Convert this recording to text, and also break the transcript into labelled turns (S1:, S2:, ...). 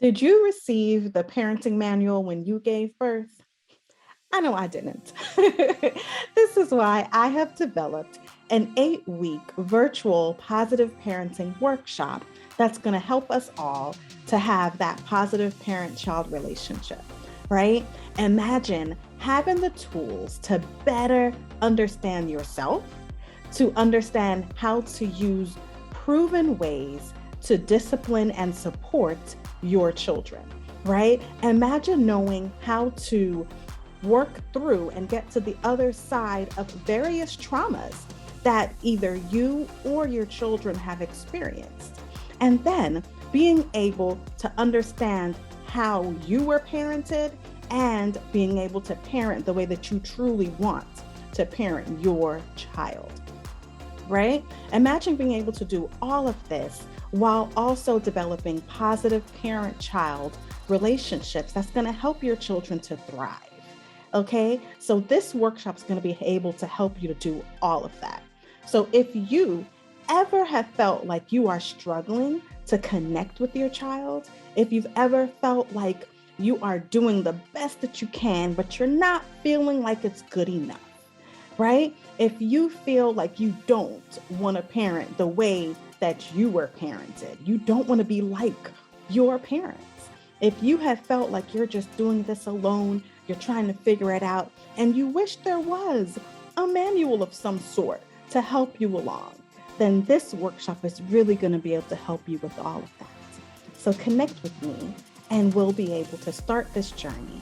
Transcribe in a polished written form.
S1: Did you receive the parenting manual when you gave birth? I know I didn't. This is why I have developed an 8-week virtual positive parenting workshop that's going to help us all to have that positive parent child relationship, right? Imagine having the tools to better understand yourself, to understand how to use proven ways to discipline and support your children, right? Imagine knowing how to work through and get to the other side of various traumas that either you or your children have experienced. And then being able to understand how you were parented and being able to parent the way that you truly want to parent your child, right? Imagine being able to do all of this while also developing positive parent child relationships that's going to help your children to thrive. Okay, so this workshop is going to be able to help you to do all of that. So if you ever have felt like you are struggling to connect with your child, if you've ever felt like you are doing the best that you can, but you're not feeling like it's good enough, right? If you feel like you don't want to parent the way that you were parented, you don't want to be like your parents. If you have felt like you're just doing this alone, you're trying to figure it out, and you wish there was a manual of some sort to help you along, then this workshop is really going to be able to help you with all of that. So connect with me, and we'll be able to start this journey